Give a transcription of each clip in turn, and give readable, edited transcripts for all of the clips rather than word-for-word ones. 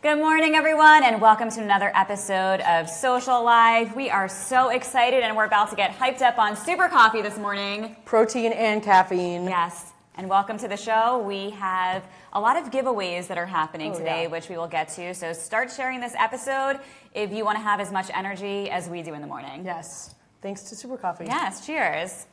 Good morning, everyone, and welcome to another episode of Social Live. We are so excited, and we're about to get hyped up on super coffee this morning. Protein and caffeine. Yes, and welcome to the show. We have a lot of giveaways that are happening today, which we will get to. So start sharing this episode if you want to have as much energy as we do in the morning. Yes, thanks to Super Coffee. Yes, cheers.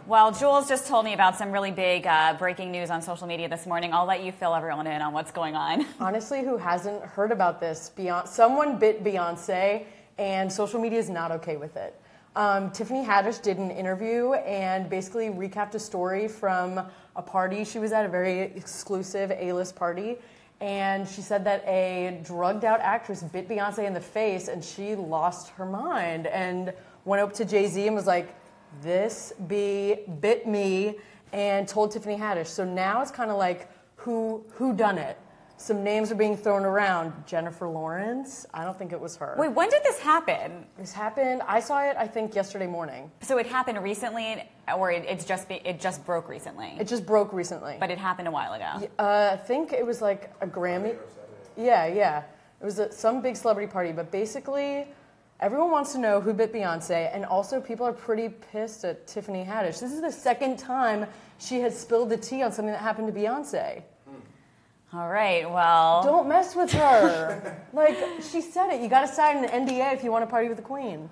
Well, Jules just told me about some really big breaking news on social media this morning. I'll let you fill everyone in on what's going on. Honestly, who hasn't heard about this? Someone bit Beyonce, and social media is not okay with it. Tiffany Haddish did an interview and basically recapped a story from a party. She was at a very exclusive A-list party, and she said that a drugged-out actress bit Beyonce in the face, and she lost her mind and went up to Jay-Z and was like, "This bit me," and told Tiffany Haddish. So now it's kind of like who done it. Some names are being thrown around. Jennifer Lawrence. I don't think it was her. Wait, when did this happen? This happened. I saw it, I think, yesterday morning. So it happened recently, or it just broke recently? It just broke recently. But it happened a while ago. I think it was like a Grammy. Yeah. It was some big celebrity party, but basically, everyone wants to know who bit Beyonce, and also people are pretty pissed at Tiffany Haddish. This is the second time she has spilled the tea on something that happened to Beyonce. All right, well... Don't mess with her. Like, she said it. You got to sign an NDA if you want to party with the queen.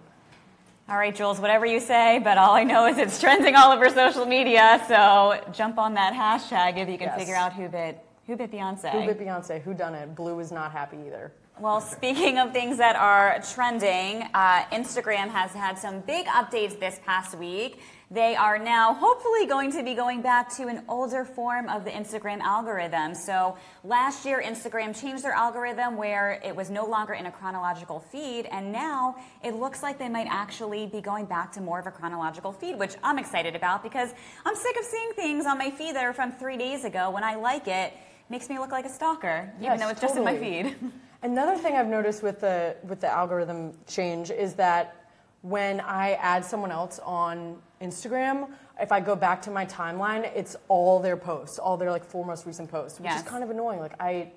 All right, Jules, whatever you say, but all I know is it's trending all over social media, so jump on that hashtag if you can figure out who bit Beyonce. Who bit Beyonce? Who done it? Blue is not happy either. Well, speaking of things that are trending, Instagram has had some big updates this past week. They are now hopefully going to be going back to an older form of the Instagram algorithm. So last year, Instagram changed their algorithm where it was no longer in a chronological feed, and now it looks like they might actually be going back to more of a chronological feed, which I'm excited about because I'm sick of seeing things on my feed that are from 3 days ago. When I like it, makes me look like a stalker, even though it's just in my feed. Another thing I've noticed with the algorithm change is that when I add someone else on Instagram, if I go back to my timeline, it's all their posts, all their like 4 most recent posts, which is kind of annoying. Like, I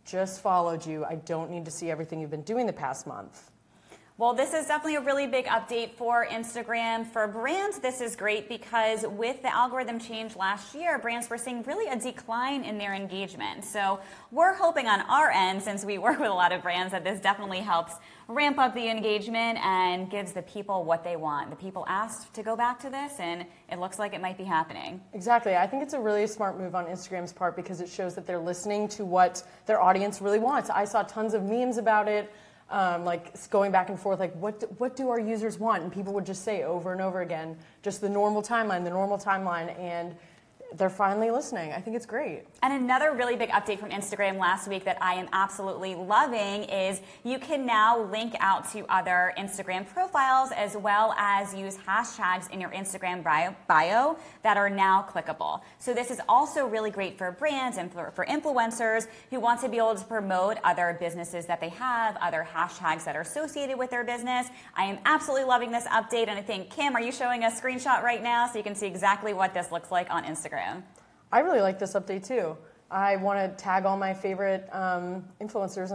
just followed you. I don't need to see everything you've been doing the past month. Well, this is definitely a really big update for Instagram. For brands, this is great because with the algorithm change last year, brands were seeing really a decline in their engagement. So we're hoping on our end, since we work with a lot of brands, that this definitely helps ramp up the engagement and gives the people what they want. The people asked to go back to this, and it looks like it might be happening. Exactly. I think it's a really smart move on Instagram's part because it shows that they're listening to what their audience really wants. I saw tons of memes about it. Like going back and forth, like what do our users want? And people would just say over and over again, just the normal timeline, and they're finally listening. I think it's great. And another really big update from Instagram last week that I am absolutely loving is you can now link out to other Instagram profiles as well as use hashtags in your Instagram bio that are now clickable. So this is also really great for brands and for influencers who want to be able to promote other businesses that they have, other hashtags that are associated with their business. I am absolutely loving this update, and I think, Kim, are you showing a screenshot right now so you can see exactly what this looks like on Instagram? I really like this update too. I want to tag all my favorite influencers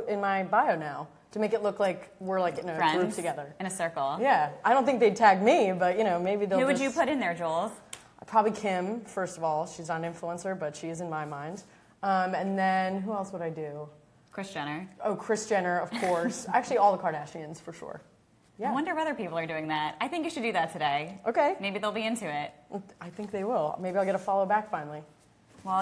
in my bio now to make it look like we're like in a group together. In a circle. Yeah. I don't think they'd tag me, but maybe they'll. Who would you put in there, Jules? Probably Kim, first of all. She's not an influencer, but she is in my mind. And then who else would I do? Kris Jenner. Oh, Kris Jenner, of course. Actually, all the Kardashians for sure. Yeah. I wonder if other people are doing that. I think you should do that today. Okay. Maybe they'll be into it. I think they will. Maybe I'll get a follow back finally. Well,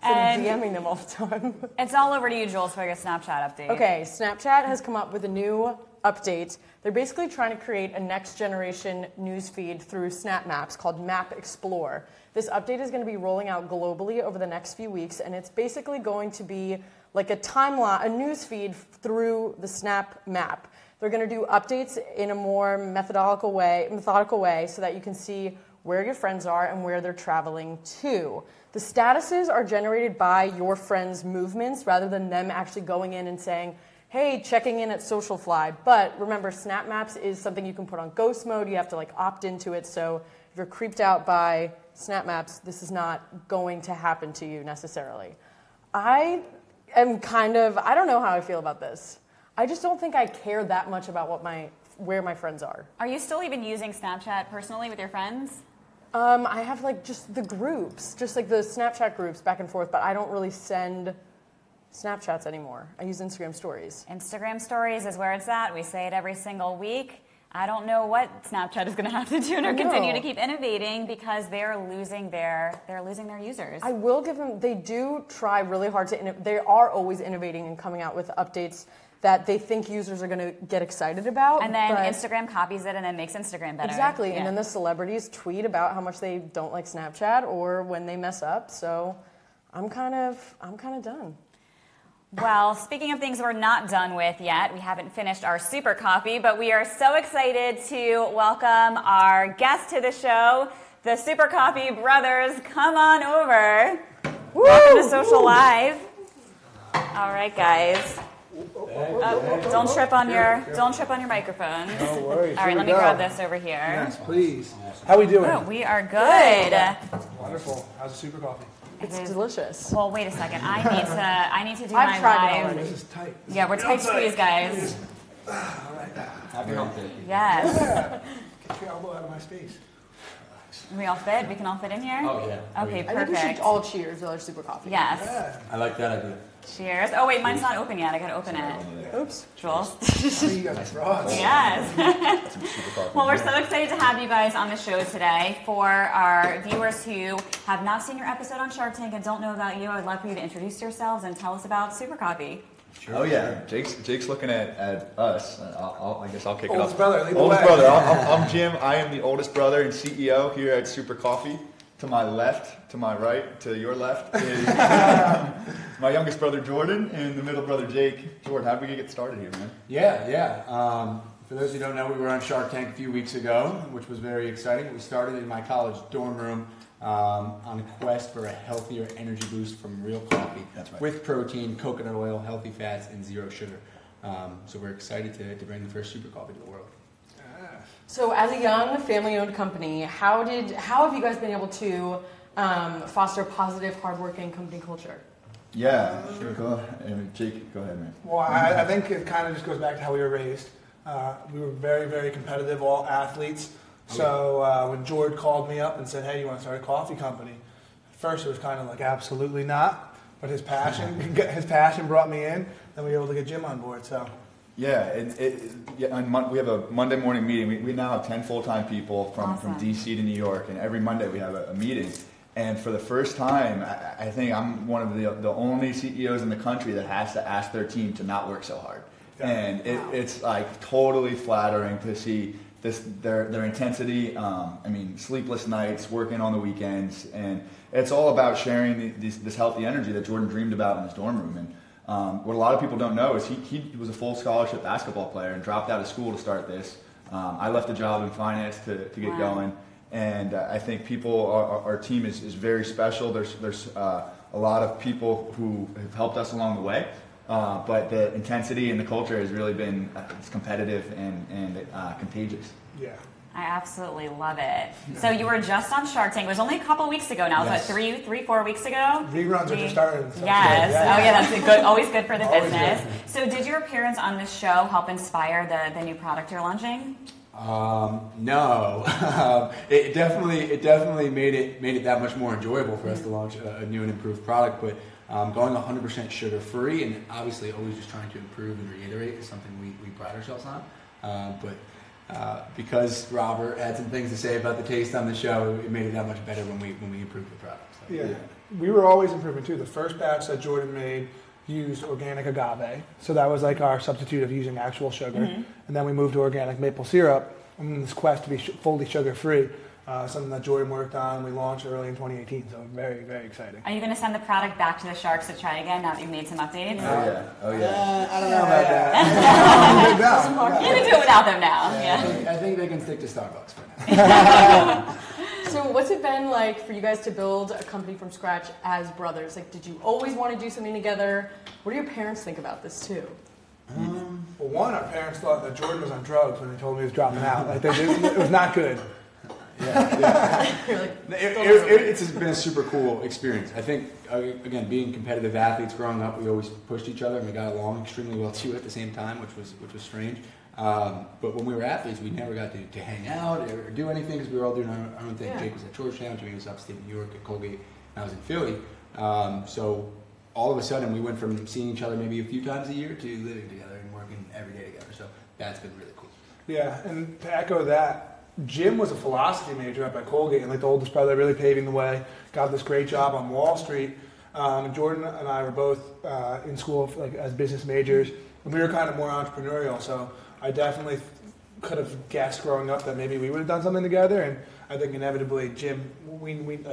and DMing them all the time. It's all over to you, Jules, for your Snapchat update. Okay, Snapchat has come up with a new update. They're basically trying to create a next generation news feed through Snap Maps called Map Explore. This update is going to be rolling out globally over the next few weeks, and it's basically going to be like a timeline, a news feed through the Snap Map. They're going to do updates in a more methodical way so that you can see where your friends are and where they're traveling to. The statuses are generated by your friends' movements rather than them actually going in and saying, hey, checking in at Socialfly. But remember, Snap Maps is something you can put on ghost mode. You have to like opt into it. So if you're creeped out by Snap Maps, this is not going to happen to you necessarily. I am I don't know how I feel about this. I just don't think I care that much about where my friends are. Are you still even using Snapchat personally with your friends? I have like just the groups, just like the Snapchat groups back and forth, but I don't really send Snapchats anymore. I use Instagram stories. Instagram stories is where it's at. We say it every single week. I don't know what Snapchat is going to have to do to continue to keep innovating because they're losing their users. I will give them, they do try really hard to they are always innovating and coming out with updates that they think users are going to get excited about. And then Instagram copies it and then makes Instagram better. Exactly. Yeah. And then the celebrities tweet about how much they don't like Snapchat or when they mess up. So I'm kind of done. Well, speaking of things we're not done with yet, we haven't finished our super coffee, but we are so excited to welcome our guest to the show, the Super Coffee Brothers. Come on over. Woo! Welcome to SocialLIVE. All right, guys. Don't trip on your microphones. No worries. All right, let me grab this over here. Yes, please. How we doing? Oh, we are good. Wonderful. How's the super coffee? It's delicious. Well, wait a second. I need to do I've my tried it live. already. This is tight. Yeah, we're tight squeeze, guys. All right. Happy hump day. Yes. Get your elbow out of my space. We all fit? We can all fit in here? Oh, yeah. Okay, I think we should perfect. all cheers with our super coffee. Yes. Yeah. I like that idea. Cheers. Oh, wait, mine's not open yet. I gotta open it. Oops. Jules. You got frauds. Yes. Well, we're so excited to have you guys on the show today. For our viewers who have not seen your episode on Shark Tank and don't know about you, I would love for you to introduce yourselves and tell us about Super Coffee. Sure. Oh yeah, Jake's looking at us. I guess I'll kick it off. Oldest brother, lead the Oldest way. brother. I'm Jim. I am the oldest brother and CEO here at Super Coffee. To my left, to my right, to your left is my youngest brother Jordan and the middle brother Jake. Jordan, how did we get started here, man? Yeah. For those who don't know, we were on Shark Tank a few weeks ago, which was very exciting. We started in my college dorm room on a quest for a healthier energy boost from real coffee. That's right. With protein, coconut oil, healthy fats, and zero sugar. So we're excited to bring the first super coffee to the world. So as a young family-owned company, how have you guys been able to foster positive, hardworking company culture? Yeah, sure. Go ahead. Jake, go ahead, man. Well, I think it kind of just goes back to how we were raised. We were very, very competitive, all athletes. So when George called me up and said, "Hey, you want to start a coffee company?" At first, it was kind of like, absolutely not. But his passion brought me in, and we were able to get Jim on board. So. Yeah, we have a Monday morning meeting. We now have 10 full-time people from DC to New York, and every Monday we have a meeting. And for the first time, I think I'm one of the only CEOs in the country that has to ask their team to not work so hard. Yeah. And it's like totally flattering to see their intensity. Sleepless nights, working on the weekends, and it's all about sharing this healthy energy that Jordan dreamed about in his dorm room. And what a lot of people don't know is he was a full scholarship basketball player and dropped out of school to start this. I left a job in finance to get going, and I think our team is very special. There's a lot of people who have helped us along the way, but the intensity and the culture has really been it's competitive and contagious. Yeah. I absolutely love it. So you were just on Shark Tank. It was only a couple weeks ago now. Yes. Was it 4 weeks ago? Reruns are just started. So Yes. Yeah. Oh, yeah, that's good. Always good for the Always business. good. So did your appearance on this show help inspire the new product you're launching? No. It definitely made it that much more enjoyable for us to launch a new and improved product. But going 100% sugar-free and obviously always just trying to improve and reiterate is something we pride ourselves on. Because Robert had some things to say about the taste on the show, it made it that much better when we improved the product. So. Yeah, we were always improving too. The first batch that Jordan made used organic agave, so that was like our substitute of using actual sugar. Mm-hmm. And then we moved to organic maple syrup, and this quest to be fully sugar-free. Something that Jordan worked on. We launched early in 2018, so very, very exciting. Are you going to send the product back to the Sharks to try again now that you've made some updates? Oh yeah. I don't know about that. You can do it without them now. Yeah. I think they can stick to Starbucks for now. So what's it been like for you guys to build a company from scratch as brothers? Like, did you always want to do something together? What do your parents think about this too? Well, our parents thought that Jordan was on drugs when they told me he was dropping out. Like it was not good. You're like, It's been a super cool experience. I think, again, being competitive athletes growing up, we always pushed each other and we got along extremely well too at the same time, which was strange. But when we were athletes, we never got to hang out or do anything because we were all doing our own thing. Yeah. Jake was at Georgetown, Jimmy was upstate New York at Colgate, and I was in Philly. So all of a sudden, we went from seeing each other maybe a few times a year to living together and working every day together. So that's been really cool. Yeah, and to echo that, Jim was a philosophy major up at Colgate, and like the oldest brother, really paving the way. Got this great job on Wall Street. Jordan and I were both in school as business majors, and we were kind of more entrepreneurial. So I definitely could have guessed growing up that maybe we would have done something together. And I think inevitably, Jim,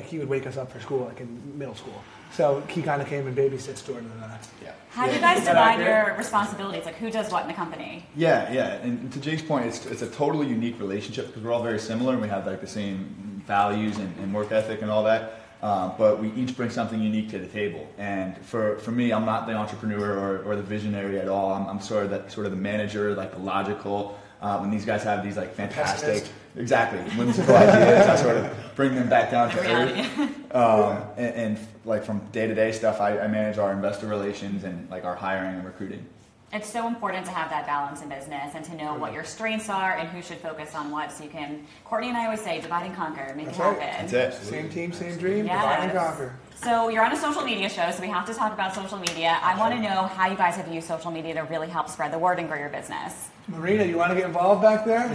he would wake us up for school like in middle school. So he kind of came and babysits Jordan and I. Yeah. How do you guys divide your responsibilities? Like, who does what in the company? Yeah. And to Jake's point, it's a totally unique relationship because we're all very similar and we have like the same values and work ethic and all that. But we each bring something unique to the table. And for me, I'm not the entrepreneur or the visionary at all. I'm sort of the manager, like the logical. When these guys have these like fantastic, exactly, whimsical ideas, I sort of bring them back down to earth. And like from day-to-day stuff, I manage our investor relations and like our hiring and recruiting. It's so important to have that balance in business and to know what your strengths are and who should focus on what, so you can, Courtney and I always say, divide and conquer, make it happen. That's it. Same team, same dream, Yes. divide and conquer. So you're on a social media show, so we have to talk about social media. I want to know how you guys have used social media to really help spread the word and grow your business. Marina, you want to get involved back there?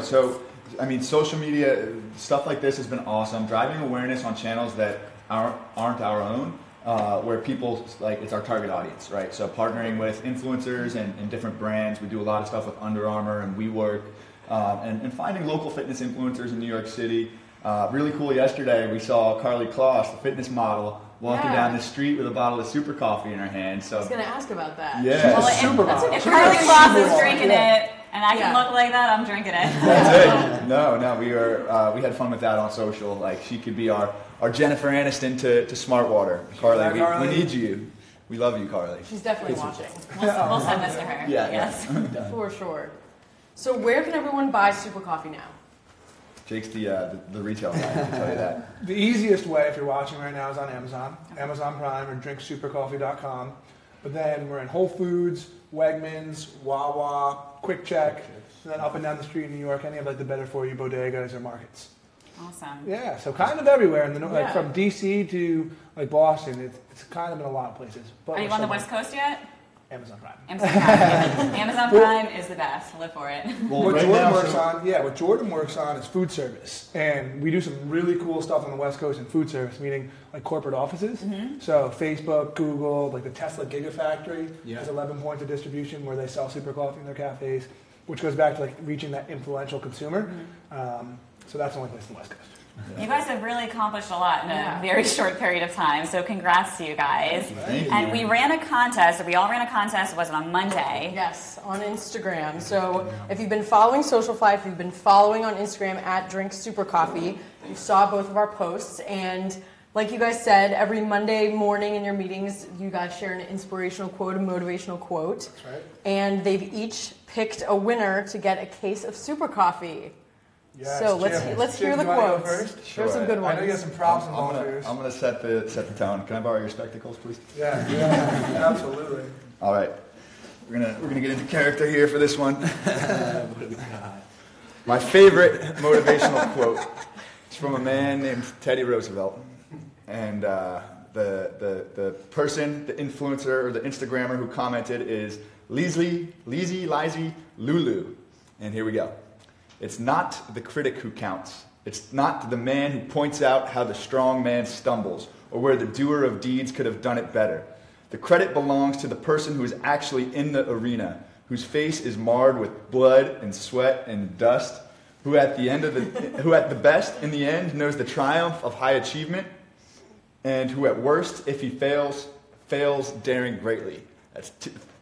So, I mean, social media, stuff like this has been awesome. Driving awareness on channels that aren't our own, where people, like, it's our target audience, right? So partnering with influencers and different brands. We do a lot of stuff with Under Armour and WeWork, and finding local fitness influencers in New York City. Really cool yesterday, we saw Carly Kloss, the fitness model, walking down the street with a bottle of super coffee in her hand. So I was going to ask about that. Yeah. Well, if Carly Kloss is drinking it, and I can look like that, I'm drinking it. That's it. No, we had fun with that on social. Like, she could be our Jennifer Aniston to Smart Water. Carly, we need you. We love you, Carly. She's definitely watching. We'll send this to her. Yeah. Yes. For sure. So where can everyone buy Super Coffee now? Jake's the retail guy, I can tell you that. The easiest way, if you're watching right now, is on Amazon, Amazon Prime, or drinksupercoffee.com. But then we're in Whole Foods, Wegmans, Wawa, Quick Check, and then up and down the street in New York, any of like the better for you bodegas or markets. Awesome. Yeah, so kind of everywhere, like from DC to like Boston, it's kind of in a lot of places. But Are you on the West Coast yet? Amazon Prime. Amazon Prime is the best. Live for it. Well, what Jordan works on is food service, and we do some really cool stuff on the West Coast in food service, meaning like corporate offices. Mm-hmm. So Facebook, Google, like the Tesla Gigafactory has 11 points of distribution where they sell super coffee in their cafes, which goes back to like reaching that influential consumer. Mm-hmm. So that's the only place in the West Coast. You guys have really accomplished a lot in a very short period of time, so congrats to you guys. Thank you. And we ran a contest, we all ran a contest, was it on Monday? Yes, on Instagram. So if you've been following Socialfly, if you've been following on Instagram at @drinksupercoffee, you saw both of our posts. And like you guys said, every Monday morning in your meetings, you guys share an inspirational quote, a motivational quote. That's right. And they've each picked a winner to get a case of super coffee. Yes, so let's hear the quotes. Sure. There's some good ones. I know you got some props and all I'm gonna set the tone. Can I borrow your spectacles, please? Yeah, absolutely. All right, we're gonna get into character here for this one. My favorite motivational quote is from a man named Teddy Roosevelt, and the person, the influencer or the Instagrammer who commented is Lizy Lulu, and here we go. It's not the critic who counts. It's not the man who points out how the strong man stumbles or where the doer of deeds could have done it better. The credit belongs to the person who is actually in the arena, whose face is marred with blood and sweat and dust, who at the best in the end knows the triumph of high achievement, and who at worst, if he fails daring greatly. That's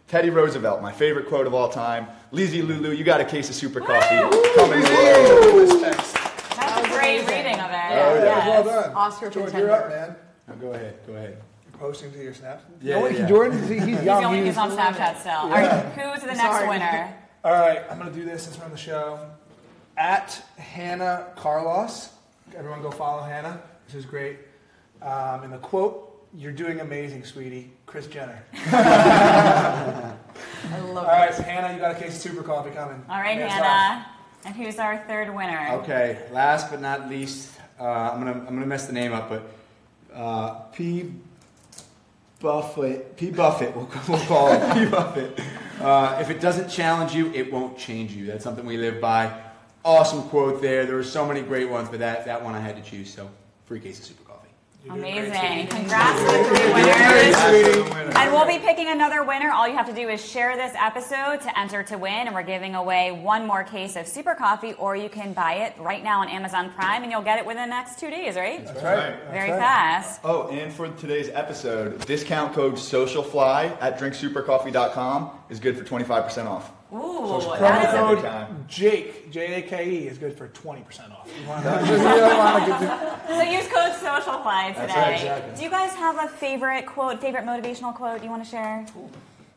Teddy Roosevelt, my favorite quote of all time. Lizy Lulu, you got a case of super coffee coming your way. That's a great reading of it. Well done. Oscar Jordan, contender. you're up, man. No, go ahead. You're posting to your snaps? Yeah. Jordan, he's young. He's on Snapchat still. All right, who's the next winner? All right, I'm going to do this since we're on the show. at Hannah Carlos. Everyone go follow Hannah. This is great. And the quote, "You're doing amazing, sweetie." Kris Jenner. I love All right, Hannah, you got a case of Super Coffee coming. All right, Yes, Hannah. And who's our third winner? Okay, last but not least, I'm gonna mess the name up, but P. Buffett, we'll call it P. Buffett. If it doesn't challenge you, it won't change you. That's something we live by. Awesome quote there. There were so many great ones, but that one I had to choose. So, free case of Super Coffee. Amazing. Congrats to the 3 winners. And we'll be picking another winner. All you have to do is share this episode to enter to win. And we're giving away 1 more case of Super Coffee, or you can buy it right now on Amazon Prime, and you'll get it within the next 2 days, right? That's right. Very fast. Oh, and for today's episode, discount code SocialFly at drinksupercoffee.com is good for 25% off. Ooh, Promo that is every code time. Jake, J-A-K-E, is good for 20% off. You really want to get So use code SocialFly today. That's right, exactly. Do you guys have a favorite quote, favorite motivational quote you want to share?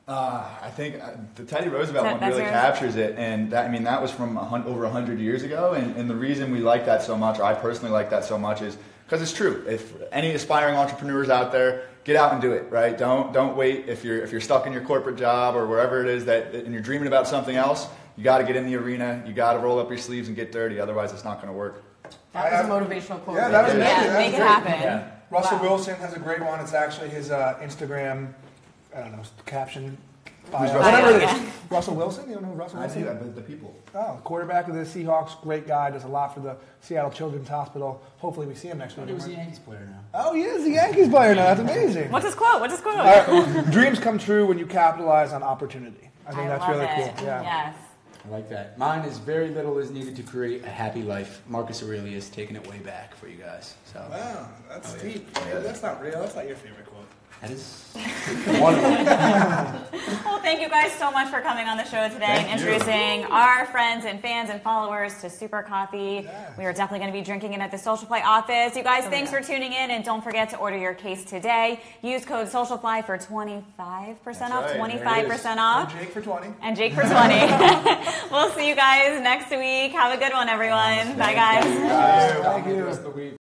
I think the Teddy Roosevelt one That's really yours? captures it, and that was from over 100 years ago. And the reason we like that so much, or I personally like that so much, is because it's true. If any aspiring entrepreneurs out there, get out and do it. Right? Don't wait. If you're stuck in your corporate job or wherever it is and you're dreaming about something else, you got to get in the arena. You got to roll up your sleeves and get dirty. Otherwise, it's not going to work. That was a motivational quote. Yeah, that was amazing. Yeah, That make was it great. happen. Yeah. Russell Wow. Wilson has a great one. It's actually his Instagram, I don't know, caption. Who's bio. Russell Whatever it Wilson? is. Russell Wilson? You don't know who Russell I Wilson do. is? The people. Oh, quarterback of the Seahawks, great guy, does a lot for the Seattle Children's Hospital. Hopefully we see him next week. He was a Yankees player now. Oh, he is the Yankees player now. That's amazing. What's his quote? What's his quote? All right, dreams come true when you capitalize on opportunity. I think that's love really it. cool. Yeah. Yes. I like that. Mine is very little is needed to create a happy life. Marcus Aurelius taking it way back for you guys. So Wow, that's Oh, yeah. deep. That's not real. That's not your favorite quote. that is one of them. Well, thank you guys so much for coming on the show today and Thank you. introducing our friends and fans and followers to Super Coffee. Yes. We are definitely going to be drinking it at the Socialfly office. You guys, thanks for tuning in, and don't forget to order your case today. Use code Socialfly for 25% off. right. 25% off. Jake for 20. And Jake for 20. We'll see you guys next week. Have a good one, everyone. Bye, guys. Thank you. The rest of the week.